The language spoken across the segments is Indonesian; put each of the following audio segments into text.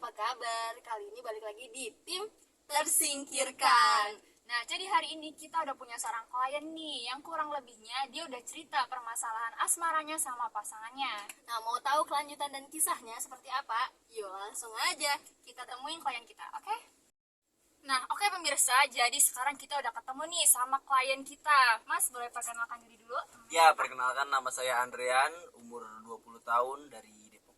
apa kabar? Kali ini balik lagi di tim Tersingkirkan. Nah, jadi hari ini kita udah punya seorang klien nih yang kurang lebihnya dia udah cerita permasalahan asmaranya sama pasangannya. Nah, mau tahu kelanjutan dan kisahnya seperti apa? Yuk langsung aja. Kita temuin klien kita, oke? Nah, oke pemirsa, jadi sekarang kita udah ketemu nih sama klien kita. Mas, boleh perkenalkan diri dulu? Ya, perkenalkan nama saya Andrian, umur 20 tahun dari Depok.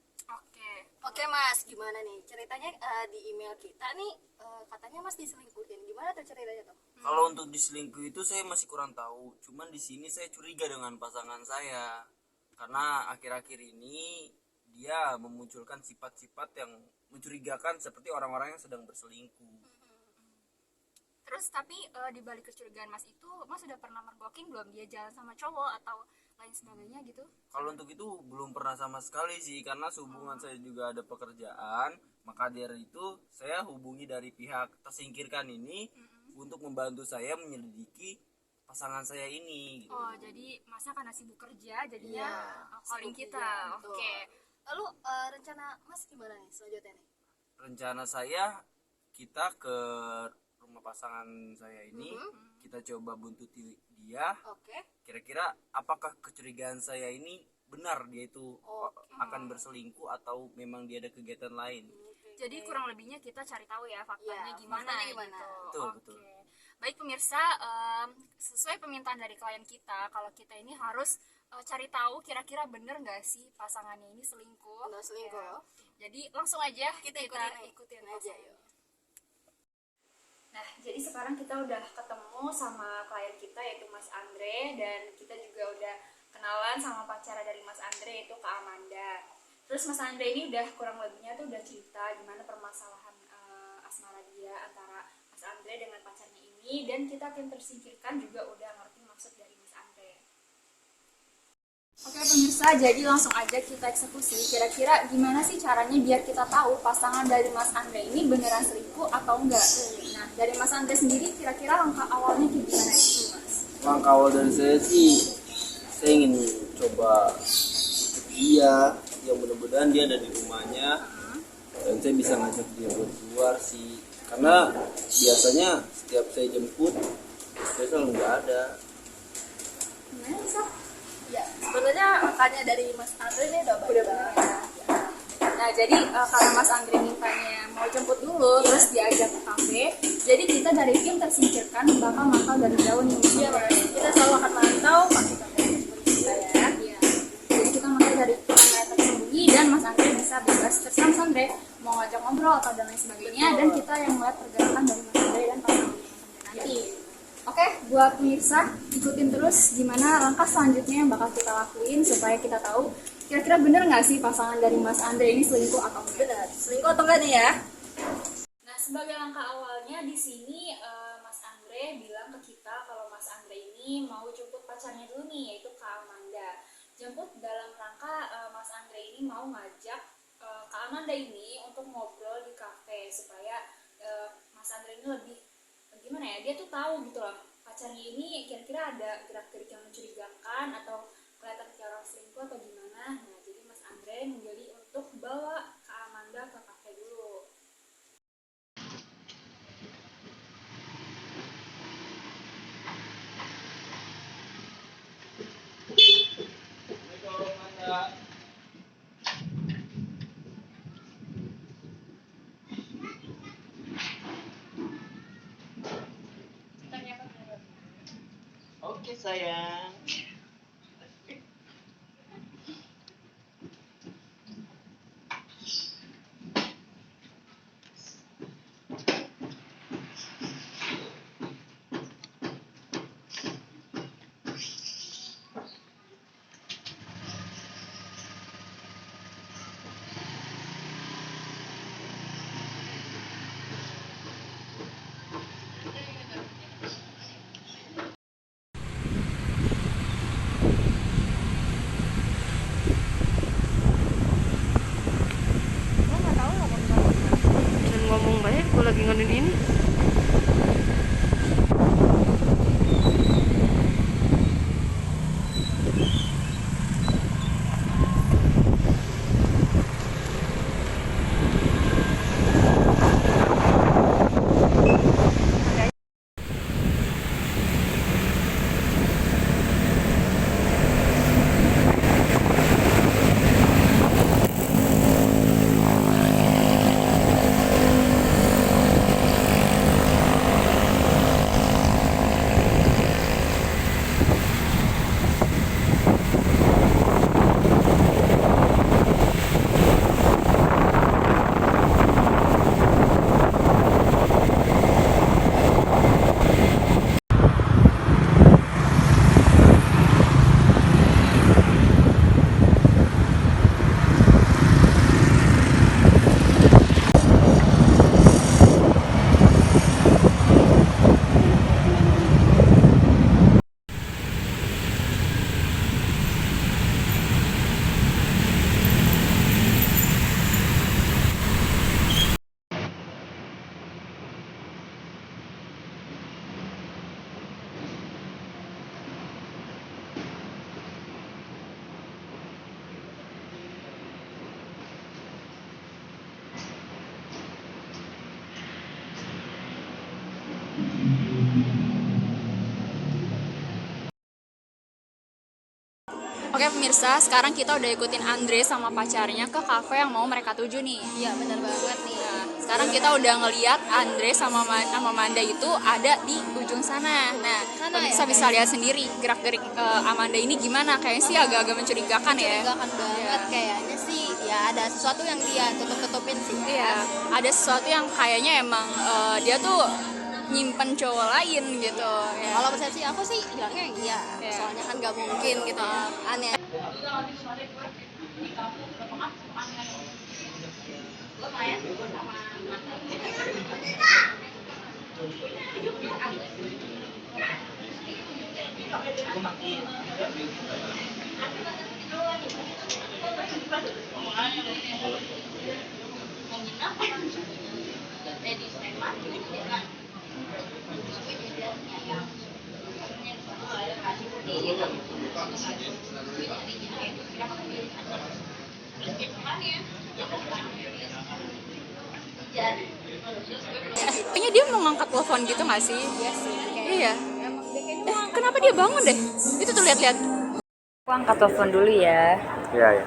Oke Mas, gimana nih? Ceritanya di email kita nih katanya Mas diselingkuhin. Gimana tuh ceritanya tuh? Kalau untuk diselingkuh itu saya masih kurang tahu. Cuman di sini saya curiga dengan pasangan saya. Karena akhir-akhir ini dia memunculkan sifat-sifat yang mencurigakan seperti orang-orang yang sedang berselingkuh. Terus tapi di balik kecurigaan Mas itu, Mas sudah pernah mergoking belum dia jalan sama cowok atau lain sebagainya gitu? Kalau untuk itu belum pernah sama sekali sih, karena sehubungan saya juga ada pekerjaan, maka dari itu saya hubungi dari pihak Tersingkirkan ini untuk membantu saya menyelidiki pasangan saya ini. Gitu. Oh, jadi Masnya karena sibuk kerja jadinya calling sibuk kita. kerja, betul. Oke. Lalu rencana Mas gimana nih selanjutnya nih? Rencana saya kita ke rumah pasangan saya ini, kita coba buntuti dia. Oke. Kira-kira apakah kecurigaan saya ini benar dia itu akan berselingkuh atau memang dia ada kegiatan lain? Jadi kurang lebihnya kita cari tahu ya faktanya Ya, gimana, faktanya gimana. gitu. Betul, Oke. betul. Baik pemirsa, sesuai permintaan dari klien kita, kalau kita ini harus cari tahu kira-kira bener nggak sih pasangannya ini selingkuh. Bener selingkuh. Ya. Jadi langsung aja Kita ikutin aja pasangannya. yuk. Nah, jadi sekarang kita udah ketemu sama klien kita yaitu Mas Andre, dan kita juga udah kenalan sama pacara dari Mas Andre yaitu Kak Amanda. Terus Mas Andre ini udah kurang lebihnya tuh udah cerita gimana permasalahan asmara dia antara Mas Andre dengan pacarnya ini, dan kita tim Tersingkirkan juga udah ngerti maksud dari Mas Andre. Oke pemirsa, jadi langsung aja kita eksekusi. Kira-kira gimana sih caranya biar kita tahu pasangan dari Mas Andre ini beneran selingkuh atau enggak? Nah, dari Mas Andre sendiri kira-kira langkah awalnya kayak gimana itu, Mas? Langkah awal dari saya sih, saya ingin coba dia, yang mudah-mudahan dia ada di rumahnya, dan saya bisa ngajak dia buat keluar sih. Karena biasanya setiap saya jemput, saya selalu nggak ada. Gimana bisa? Ya, sebenarnya makanya dari Mas Andre ini udah Udah bener ya. Nah, jadi karena Mas Andre mintanya mau jemput dulu, terus diajak ke kafe, jadi kita dari tim Tersingkirkan bakal mantau dari jauh nih. Iya, Mas. Kita selalu akan mantau pasti kita ya. Iya. Jadi kita mantau dari kamera tersembunyi dan Mas Andre bisa bebas terserah Mas Andre mau ngajak ngobrol atau dan lain sebagainya. Betul. Dan kita yang melihat pergerakan dari Mas Andre dan pasangan Mas Andre nanti. Oke, buat pemirsa ikutin terus gimana langkah selanjutnya yang bakal kita lakuin supaya kita tahu kira-kira bener nggak sih pasangan dari Mas Andre ini selingkuh atau enggak. Benar. Selingkuh atau enggak nih ya? Nah, sebagai langkah awalnya di sini Mas Andre bilang ke kita kalau Mas Andre ini mau jemput pacarnya dulu nih, yaitu Kak Amanda. Jemput dalam rangka Mas Andre ini mau ngajak Kak Amanda ini untuk ngobrol di kafe supaya Mas Andre ini lebih gimana ya, dia tuh tahu gitu loh pacarnya ini kira-kira ada gerak-gerik yang mencurigakan atau kelihatan kayak orang selingkuh atau gimana. Nah, jadi Mas Andre memilih untuk bawa Kak Amanda ke kafe dulu. Oke sayang. Jangan ngomong banyak, gue lagi ngonin ini. Oke pemirsa, sekarang kita udah ikutin Andre sama pacarnya ke kafe yang mau mereka tuju nih. Iya benar banget nih. Nah, sekarang kita udah ngeliat Andre sama Amanda itu ada di ujung sana. Nah, Sana pemirsa ya, bisa lihat sendiri gerak-gerik Amanda ini gimana. Kayaknya sih agak-agak mencurigakan ya. Mencurigakan banget kayaknya sih. Ya ada sesuatu yang dia tutup-tutupin sih. Iya, ada sesuatu yang kayaknya emang dia tuh nyimpen cowok lain gitu. Ya. Kalau persepsi aku sih bilangnya iya. Iya. Soalnya kan nggak mungkin gitu ya. Aneh. Kayaknya dia mau ngangkat telepon gitu nggak sih? Iya sih. Iya. Emang dia kayaknya Kenapa dia bangun deh? Itu tuh lihat-lihat. Aku angkat telepon dulu ya. Iya ya.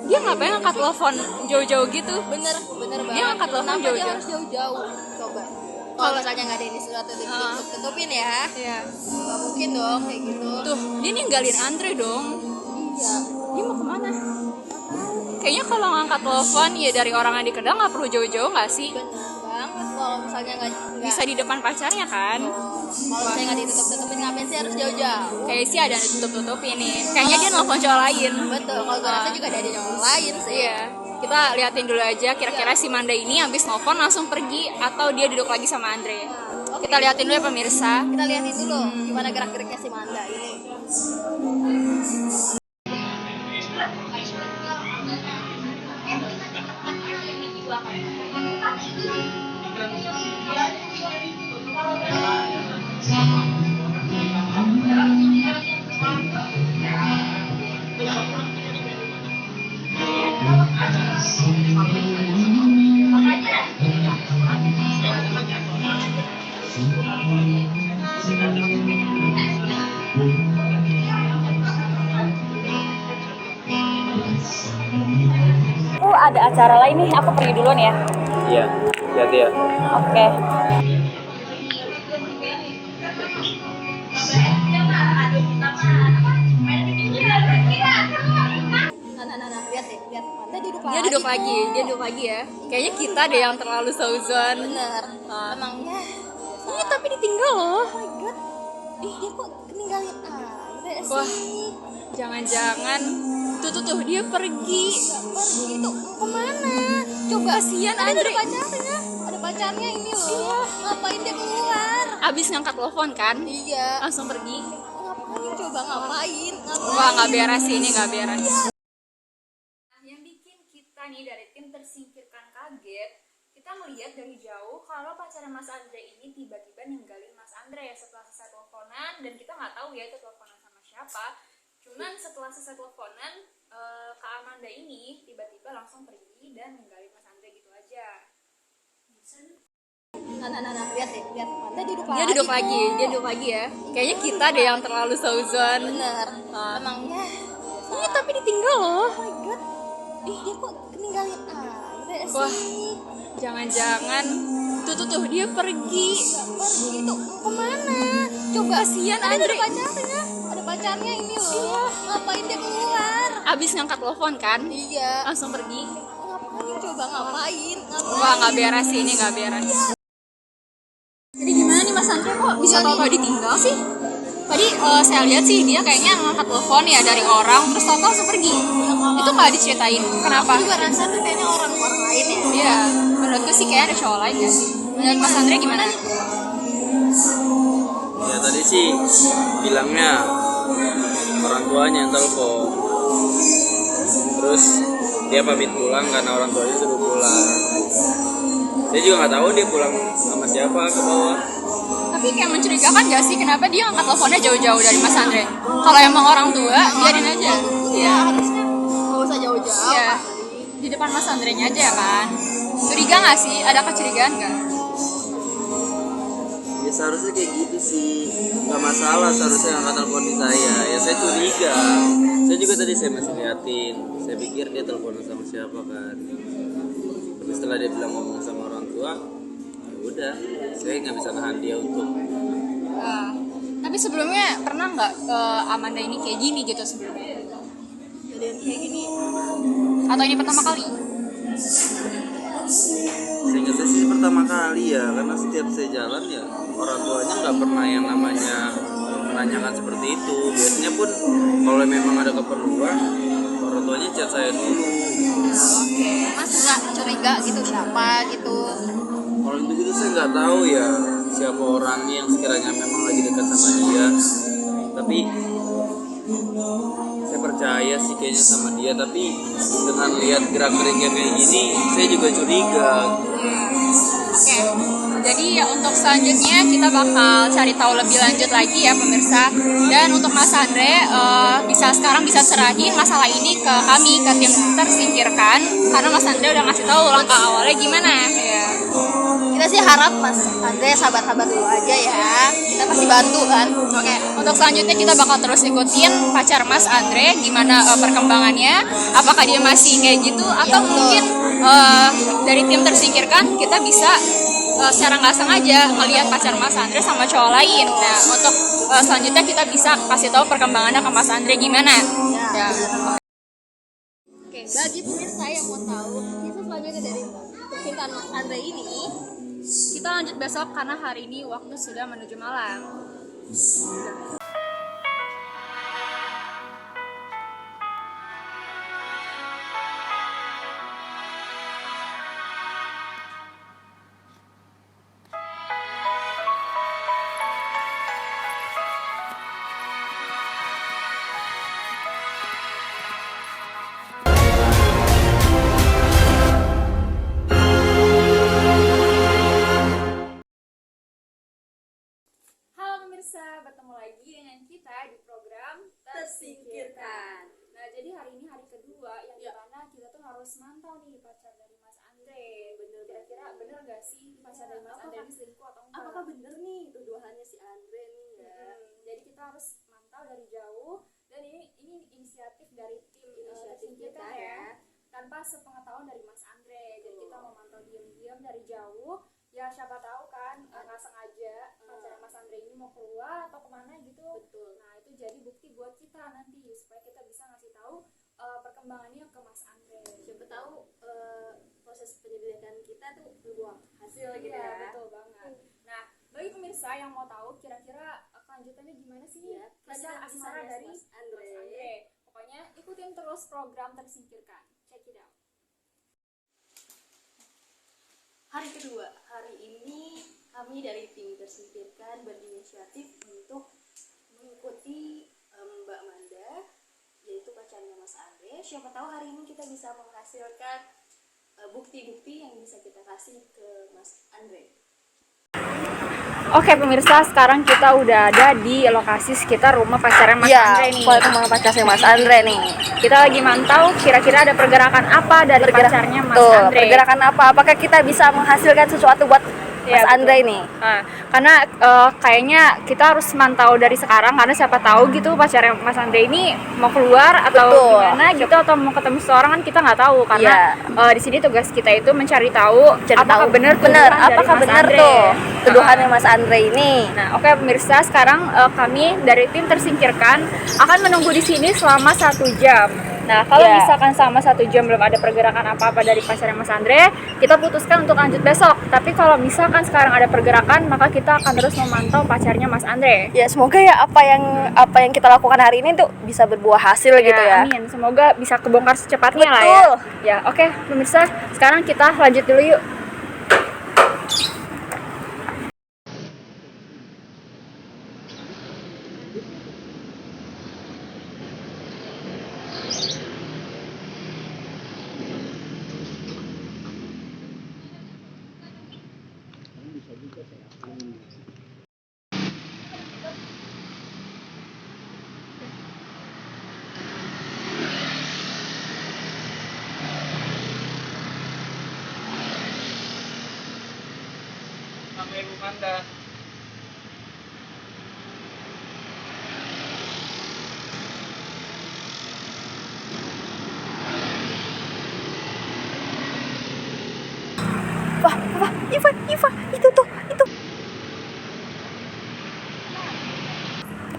Dia ngapain ngangkat telepon jauh-jauh gitu? bener banget. Dia ngangkat telepon Kenapa dia jauh-jauh? harus jauh-jauh? Coba. Kalau misalnya nggak ada ini sesuatu tutupin ya, Iya. nggak mungkin dong kayak gitu. Tuh, dia ninggalin Andre dong. Iya. Dia mau kemana? Kayaknya kalau ngangkat telepon ya dari orang yang dikenal nggak perlu jauh-jauh nggak sih? Bener banget. Kalau misalnya nggak Bisa di depan pacarnya kan? kalau misalnya nggak ditutup-tutupin ngapain sih harus jauh-jauh? Kayak sih ada yang ditutup-tutupin nih. Kayaknya dia nelfon cowok lain. Betul. Kalau gue rasa juga ada yang lain sih. Iya. Kita liatin dulu aja kira-kira si Manda ini habis nelfon langsung pergi atau dia duduk lagi sama Andre. Oke. Kita liatin dulu ya pemirsa. Kita liatin dulu gimana gerak-geriknya si Manda ini. Ada acara lain nih, aku pergi duluan ya. Iya. Hati-hati ya. Oke. Nah, lihat deh, lihat Manda duduk lagi. Dia duduk lagi, tuh. dia duduk lagi ya. Kayaknya kita deh yang terlalu sauzon. Bener. Ah. Emangnya. Iya tapi ditinggal loh. Oh my god. Ih, dia kok ninggalin Andre sih? Wah, jangan-jangan tuh dia pergi. Pergi itu mau kemana? Coba Kasian ada Andre. pacarnya. Ada pacarnya ini loh. Ngapain dia keluar? Abis ngangkat telepon kan, Iya. langsung pergi. Ngapain coba ngapain? Wah nggak beres sih ini nggak beres. Nah, yang bikin kita nih dari tim tersingkirkan kaget, kita melihat dari jauh kalau pacarnya Mas Andre ini tiba-tiba ninggalin Mas Andre setelah selesai teleponan dan kita nggak tahu ya itu teleponan sama siapa. Cuman setelah selesai teleponan, Kak Amanda ini tiba-tiba langsung pergi dan ninggalin Mas Andre gitu aja. Nah, lihat deh, lihat Manda duduk lagi. Dia duduk tuh. lagi, dia duduk lagi ya. Kayaknya kita deh yang terlalu sauzon. Bener. Ah. Emangnya. Iya tapi ditinggal loh. Oh my god. Ih, dia kok ninggalin Andre sih? Wah, jangan-jangan tuh dia pergi. Pergi itu mau kemana? Coba Kasian ada Andre. pacarnya. Ada pacarnya ini loh. Ngapain dia keluar? Abis ngangkat telepon kan, Iya. langsung pergi. Ngapain coba ngapain? Wah nggak beres sih ini nggak beres. Jadi gimana nih Mas Andre kok bisa tahu ditinggal sih? Tadi saya lihat sih dia kayaknya ngangkat telepon ya dari orang terus tahu langsung pergi. Itu nggak diceritain. Kenapa? Aku juga rasa tuh kayaknya orang lain ya. Iya, menurutku sih kayak ada cowok lain ya sih. Dan Mas Andre gimana? Ya tadi sih bilangnya orang tuanya yang telepon. Terus dia pamit pulang karena orang tuanya suruh pulang. Saya juga nggak tahu dia pulang sama siapa ke bawah. Tapi kayak mencurigakan gak sih kenapa dia angkat teleponnya jauh-jauh dari Mas Andre? Kalau emang orang tua, biarin aja. Iya, harusnya nggak usah jauh-jauh. Iya. Di depan Mas Andre-nya aja ya kan. Curiga gak sih? Ada kecurigaan gak? Ya seharusnya kayak gitu sih, nggak masalah seharusnya angkat telepon di saya. Ya saya curiga. Saya juga tadi saya masih liatin. Saya pikir dia teleponan sama siapa kan. Tapi setelah dia bilang ngomong sama orang tua, ya udah, saya nggak bisa nahan dia untuk. Tapi sebelumnya pernah nggak Amanda ini kayak gini gitu sebelumnya? Kejadian kayak gini. Atau ini pertama kali? Sehingga saya sih pertama kali ya, karena setiap saya jalan ya orang tuanya nggak pernah yang namanya menanyakan seperti itu. Biasanya pun kalau memang ada keperluan orang tuanya chat saya dulu. Oke, Mas nggak curiga gitu siapa gitu? Kalau itu gitu saya nggak tahu ya siapa orangnya yang sekiranya memang lagi dekat sama dia. Tapi saya percaya sih kayaknya sama dia. Tapi dengan lihat gerak-geriknya kayak gini, saya juga curiga. Oke, jadi ya untuk selanjutnya kita bakal cari tahu lebih lanjut lagi ya pemirsa. Dan untuk Mas Andre sekarang bisa serahin masalah ini ke kami, ke tim tersingkirkan, karena Mas Andre udah ngasih tahu langkah awalnya gimana ya. Kita sih harap Mas Andre sabar-sabar dulu aja ya. Kita pasti bantu kan. Oke, untuk selanjutnya kita bakal terus ikutin pacar Mas Andre gimana perkembangannya, apakah dia masih kayak gitu atau mungkin dari tim tersingkirkan kita bisa secara nggak sengaja melihat pacar Mas Andre sama cowok lain. Nah, untuk selanjutnya kita bisa kasih tahu perkembangannya ke Mas Andre gimana. Ya. Oke, bagi pemirsa yang mau tahu kisah selanjutnya dari percintaan Mas Andre ini, Kita lanjut besok karena hari ini waktu sudah menuju malam. Halo pemirsa, bertemu lagi dengan kita di program Tersingkirkan. Nah, jadi hari ini hari kedua yang dimana kita tuh harus mantau nih pacar dari Mas Andre. Bener, kira-kira bener gak sih pacar dari Mas Andre ini selingkuh atau enggak? apakah bener nih tuduhannya si Andre nih ya? Jadi kita harus mantau dari jauh dan ini inisiatif dari tim Tersingkirkan kita ya. Tanpa sepengetahuan dari Mas Andre. Jadi kita memantau diam-diam dari jauh. Ya siapa tahu kan nggak sengaja pacar Mas Andre ini mau keluar atau kemana gitu. Betul. Nah itu jadi bukti buat kita nanti supaya kita bisa ngasih tahu perkembangannya ke Mas Andre. Siapa tahu proses penyelidikan kita tuh berbuah hasil gitu Iya, ya. betul banget. Nah bagi pemirsa yang mau tahu kira-kira kelanjutannya gimana sih Iya, kisah kelanjutan asmara kisahnya dari Mas Andre. Mas Andre. Pokoknya ikutin terus program Tersingkirkan. Check it out. Hari kedua, hari ini kami dari tim Tersingkirkan berinisiatif untuk mengikuti Mbak Amanda, yaitu pacarnya Mas Andre. Siapa tahu hari ini kita bisa menghasilkan bukti-bukti yang bisa kita kasih ke Mas Andre. Oke pemirsa, sekarang kita udah ada di lokasi sekitar rumah pacarnya Mas Andre nih. Iya, rumah pacarnya Mas Andre nih. Kita lagi mantau kira-kira ada pergerakan apa dari pacarnya Mas Tuh, Andre. pergerakan apa? Apakah kita bisa menghasilkan sesuatu buat Iya, Mas Andre betul. nih? Nah, karena kayaknya kita harus mantau dari sekarang karena siapa tahu gitu pacarnya Mas Andre ini mau keluar atau Betul. gimana gitu atau mau ketemu seseorang kan kita nggak tahu karena di sini tugas kita itu mencari tahu apakah benar apakah benar tuh tuduhannya Mas Andre ini. Nah, oke pemirsa, sekarang kami dari tim Tersingkirkan akan menunggu di sini selama 1 jam. Nah, kalau Iya. misalkan selama 1 jam belum ada pergerakan apa-apa dari pacarnya Mas Andre, kita putuskan untuk lanjut besok. Tapi kalau misalkan sekarang ada pergerakan, maka kita akan terus memantau pacarnya Mas Andre. Ya semoga ya apa yang kita lakukan hari ini tuh bisa berbuah hasil gitu ya. Amin. Semoga bisa kebongkar secepatnya lah ya. Betul. Ya, oke pemirsa, sekarang kita lanjut dulu yuk. kita. Wah, Iva, itu tuh, itu.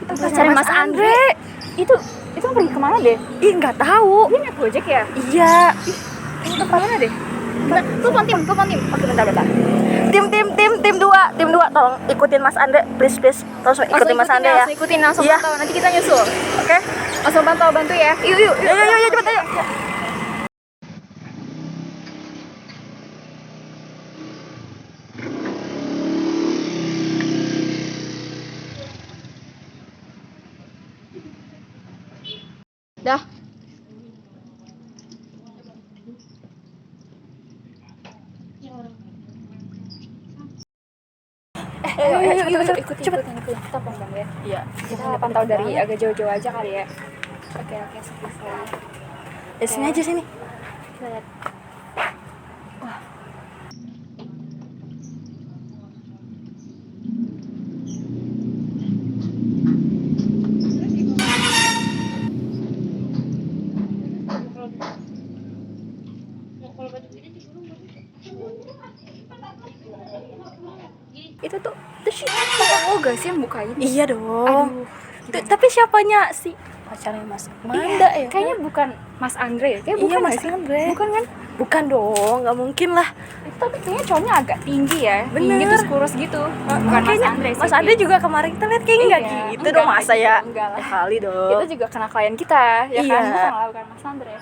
Itu pacar Mas Andre. Itu pergi kemana deh? Ih, nggak tahu. Dia naik Gojek ya? Iya. Ini ke mana deh? Telepon tim. Oke, bentar. Tim 2, tolong ikutin Mas Andre, please. Tolong ikutin Mas Andre ya. Langsung ikutin, langsung Iya. pantau. Nanti kita nyusul. Oke. Langsung bantu ya. Yuk, cepet ayo. Dah. Ayo, ikutin. Kita pelan ya. Iya. Kita pantau dari agak jauh-jauh aja kali ya. Oke, selesai. Sini aja sini. Kita lihat. Itu tuh shit. Oh, gak sih yang bukain? Iya dong. Aduh, Tapi siapanya si pacarnya Mas Manda ya? Kayaknya bukan Mas Andre ya? Kayak Iya, bukan Mas nggak sih? Andre. Bukan kan? Bukan dong, nggak mungkin lah. Tapi kayaknya cowoknya agak tinggi ya. Bener. Tinggi terus kurus gitu. Bukan Mas Kayaknya Andre sih. Mas Andre juga kemarin kita lihat kayaknya nggak Iya, gitu enggak, dong, masa ya? enggak lah. Kali dong. Kita juga kena klien kita, ya Iya. kan? Bukan lah, bukan Mas Andre.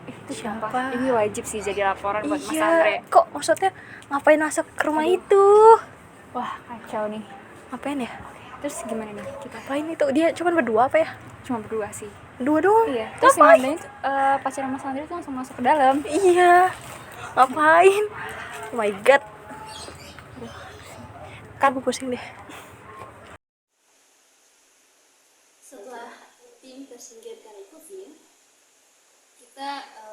Itu Siapa? Ini wajib sih jadi laporan buat Mas Iya. Andre. Kok maksudnya ngapain masuk ke rumah itu? Wah, kacau nih. Ngapain ya? Terus gimana nih? Kita Ngapain itu? Dia cuma berdua apa ya? cuma berdua sih. Dua doang? Iya. Terus si Ngapain? Mandanya tuh, pacarnya Mas Andre tuh langsung masuk ke dalam. Iya. Ngapain? Oh my god. Kan aku pusing deh. Setelah tim tersingkirkan Ikutin, kita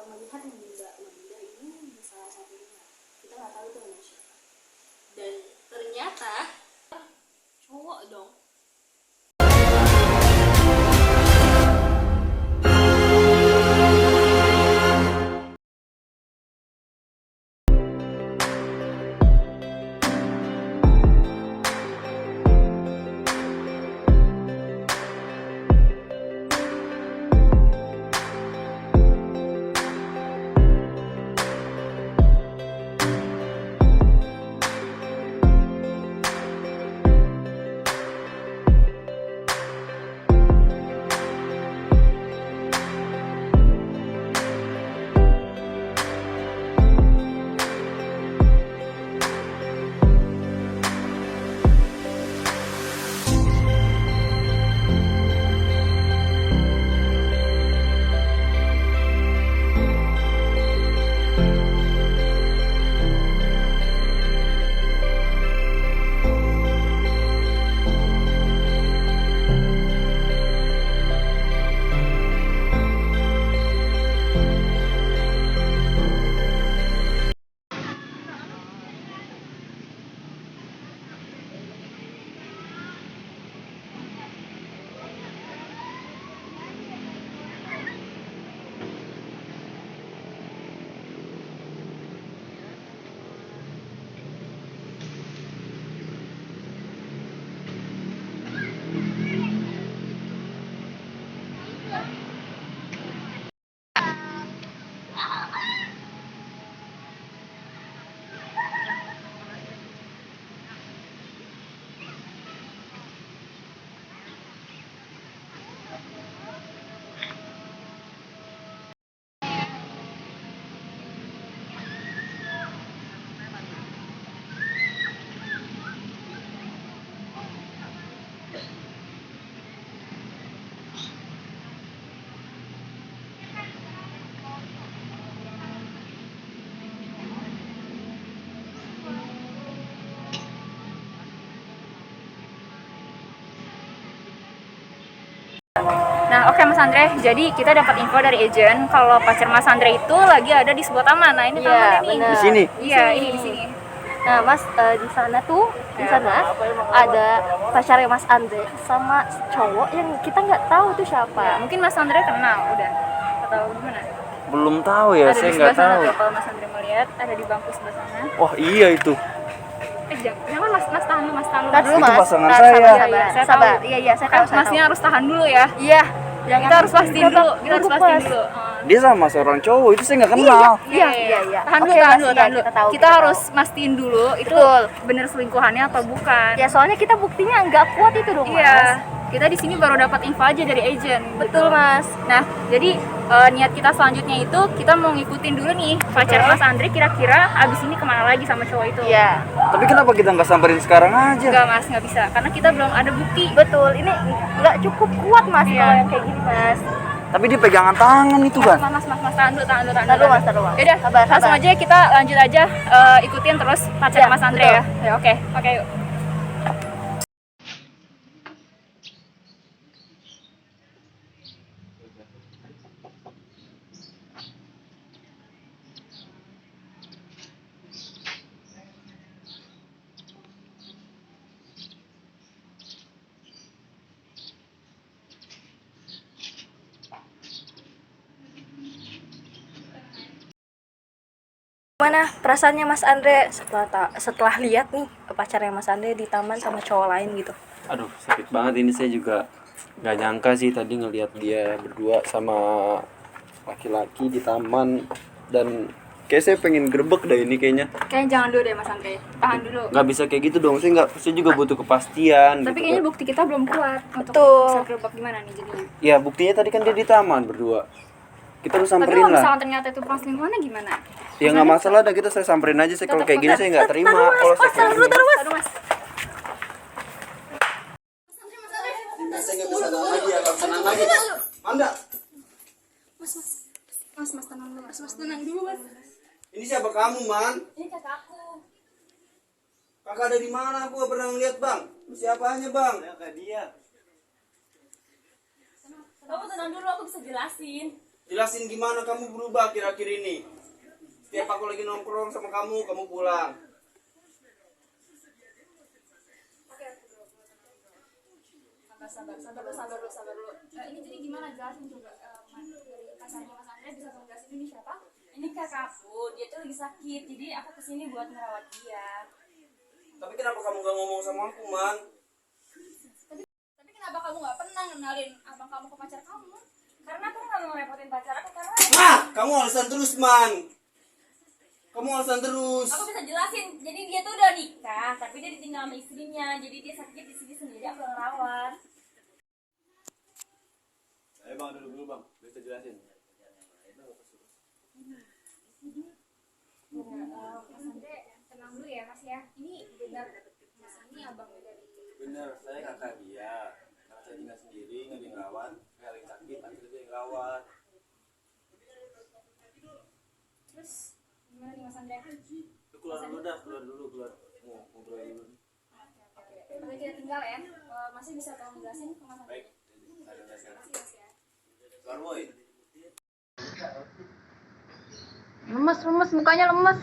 melihat Mbak Manda ini di salah satu rumah. Kita nggak tahu itu rumah siapa. Dan ternyata cowok dong. Nah, oke Mas Andre. Jadi kita dapat info dari agent kalau pacar Mas Andre itu lagi ada di sebuah taman. Nah, ini Iya, tamannya nih. bener. Di sini. Iya, ini di sini. Nah, Mas, di sana tuh, di sana ada pacarnya Mas Andre sama cowok yang kita nggak tahu tuh siapa. Mungkin Mas Andre kenal udah atau gimana? Belum tahu ya, Ada saya di nggak sebelah sana tahu. tuh, kalau Mas Andre melihat ada di bangku sebelah sana. Wah iya itu. Jangan Mas tahan dulu, Mas tahan dulu. Ntar dulu, Itu Mas. pasangan Ntar, saya. Sabar, Iya, sabar, saya sabar. tahu. Iya, saya Kan tahu, saya Masnya tahu. harus tahan dulu ya. Iya. Kita harus pastiin dulu, kita harus Duduk, pastiin Mas. dulu. Dia sama seorang cowok itu saya nggak kenal. Iya. Tahan dulu, Oke, tahan Mas, dulu, iya, tahan dulu. kita tahu, Kita kita harus mastiin dulu itu Betul. bener selingkuhannya atau bukan. Ya, soalnya kita buktinya nggak kuat itu dong, Mas. Iya. Kita di sini baru dapat info aja dari agent. Betul, Mas. Nah, jadi niat kita selanjutnya itu kita mau ngikutin dulu nih pacar Mas Andre kira-kira abis ini kemana lagi sama cowok itu. Iya. Tapi kenapa kita nggak samperin sekarang aja? Enggak Mas, nggak bisa karena kita belum ada bukti. Betul, ini nggak cukup kuat, Mas, Iya. kalau yang kayak gini, Mas. Tapi dia pegangan tangan itu kan. Mas, tahan dulu. Tahan dulu, Mas, tahan dulu, Mas. Yaudah, Sabar, langsung sabar. aja kita lanjut aja ikutin terus pacar Ya, Mas Andre betul. ya. Ya, oke, yuk. Gimana perasaannya Mas Andre setelah lihat nih pacarnya Mas Andre di taman sama cowok lain gitu? Aduh sakit banget ini, saya juga nggak nyangka sih tadi ngelihat dia berdua sama laki-laki di taman, dan kayak saya pengen grebek dah ini kayaknya. Kayaknya jangan dulu deh Mas Andre. Tahan dulu. Nggak bisa kayak gitu dong, saya juga butuh kepastian. Tapi gitu kayaknya kan. bukti kita belum kuat untuk Betul. bisa gerbak gimana nih jadinya. Ya buktinya tadi kan dia di taman berdua. Kita harus Tapi samperin kalau lah. misalnya ternyata itu bukan selingkuhannya gimana? Ya nggak masalah dah, kita saya samperin aja. Saya kalau kayak gini saya nggak terima. Kalau saya kayak gini. Aduh Mas. Saya nggak bisa tenang lagi ya, kalau tenang lagi. Anda, Mas tenang dulu. Mas tenang dulu Mas. ini siapa kamu, Man? Ini kakakku. Kakak ada di mana? Aku nggak pernah ngeliat, Bang. Siapanya, Bang? Kakak dia. Kamu tenang dulu, aku bisa jelasin. Jelasin gimana kamu berubah akhir-akhir ini? Setiap aku lagi nongkrong sama kamu pulang. Sabar dulu. Ini jadi gimana jelasin juga dari pacarnya Mas Andre bisa tolong jelasin ini siapa? Ini kakakku, dia tuh lagi sakit, jadi aku kesini buat ngerawat dia. Tapi kenapa kamu gak ngomong sama aku, Man? Tapi kenapa kamu nggak pernah ngenalin abang kamu ke pacar kamu? Karena aku nggak mau ngerepotin pacar aku, karena Kamu alasan terus, Man. Kamu alasan terus. aku bisa jelasin. Jadi dia tuh udah nikah, tapi dia ditinggal sama istrinya, jadi dia sakit di sini sendiri, aku yang rawat. Ayo, Bang, duduk dulu, Bang. Bisa jelasin. Mas Andre tenang dulu ya Mas ya. Ini benar Mas ini abang dari. Bener, saya kakak dia. Karena saya tinggal sendiri, nggak ada yang rawat. Saya lagi sakit, akhirnya dia yang rawat. Terus gimana nih Mas Andre? Keluar dulu dah, keluar. Mau ngobrol dulu. Oke, kita tinggal ya. Masih bisa tolong jelasin ke Mas Andre? Baik, ada dasar. Makasih Mas ya. Keluar, boy. Lemes, mukanya lemes.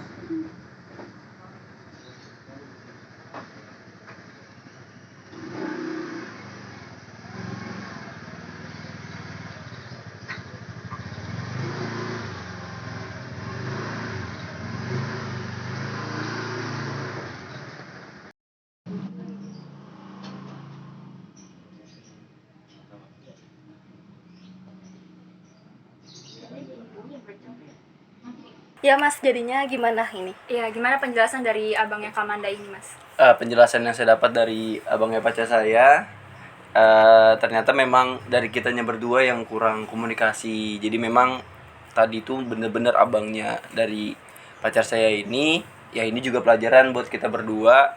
Ya Mas, jadinya gimana ini? Iya, gimana penjelasan dari abangnya Kamanda ini Mas? Penjelasan yang saya dapat dari abangnya pacar saya, ternyata memang dari kitanya berdua yang kurang komunikasi. Jadi memang tadi itu bener-bener abangnya dari pacar saya ini, ya ini juga pelajaran buat kita berdua.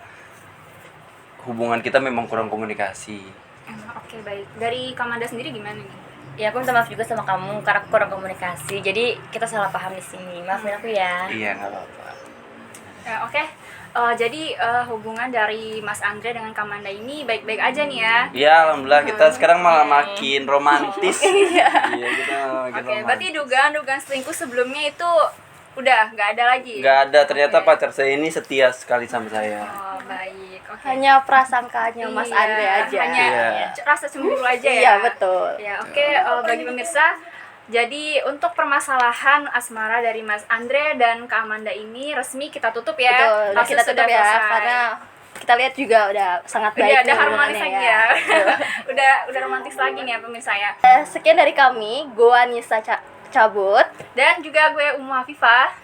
Hubungan kita memang kurang komunikasi. Oke, baik. Dari Kamanda sendiri gimana nih? Ya aku minta maaf juga sama kamu karena aku kurang komunikasi. Jadi kita salah paham di sini. Maafin aku ya. Iya, nggak apa-apa. Oke. Jadi hubungan dari Mas Andre dengan Kamanda ini baik-baik aja nih ya. Iya, alhamdulillah kita sekarang malah makin romantis. Iya, kita makin Oke, berarti dugaan selingkuh sebelumnya itu Udah nggak ada lagi. Nggak ada, ternyata Oke. pacar saya ini setia sekali sama saya. Oh baik, oke. Hanya prasangkanya Mas Iya, Andre aja. Hanya Iya. rasa cemburu aja ya. Iya, betul. Ya oke, bagi pemirsa. Jadi untuk permasalahan asmara dari Mas Andre dan Kak Amanda ini resmi kita tutup ya. Betul, udah Kasus kita sudah tutup ya, selesai. karena kita lihat juga udah sangat baik. udah ada nih harmonis hubungannya lagi ya. udah romantis lagi nih ya pemirsa ya. Sekian dari kami, gua Nisa cabut. Dan juga gue Umu Afifah.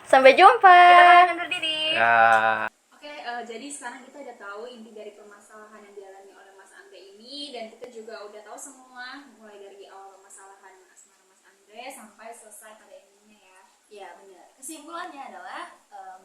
Sampai jumpa. Kita undur diri. Ya. Oke, jadi sekarang kita udah tahu inti dari permasalahan yang dialami oleh Mas Andre ini, dan kita juga udah tahu semua mulai dari awal permasalahan asmara Mas Andre sampai selesai pada endingnya ya. Ya benar. Kesimpulannya adalah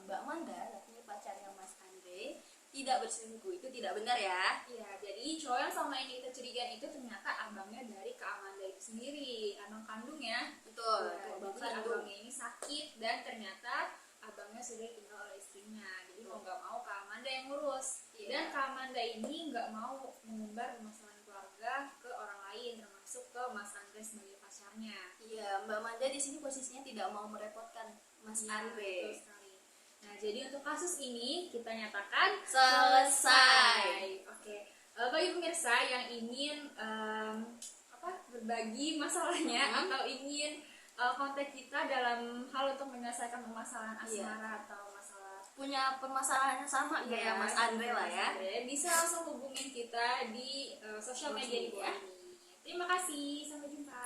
Mbak Manda, yakni pacarnya Mas Andre, tidak berselingkuh. Itu tidak benar ya. Iya, jadi cowok yang selama ini kita curigain itu ternyata abangnya dari Kak Amanda itu sendiri, abang kandung ya. Betul. Ya, Abang jadi kandung. abangnya ini sakit dan ternyata abangnya sudah ditinggal oleh istrinya. Jadi mau nggak mau Kak Amanda yang ngurus. Iya. Dan Kak Amanda ini nggak mau mengumbar permasalahan keluarga ke orang lain, termasuk ke Mas Andre sebagai pacarnya. Iya, Mbak Manda di sini posisinya tidak mau merepotkan Mas Iya, Andre. betul sekali. Nah, jadi untuk kasus ini kita nyatakan Selesai. Oke. Bagi pemirsa yang ingin berbagi masalahnya atau ingin kontak kita dalam hal untuk menyelesaikan permasalahan asmara atau masalah Punya permasalahan yang sama kayak Mas Andre lah ya. bisa langsung hubungin kita di sosial media di bawah ini. Terima kasih, sampai jumpa.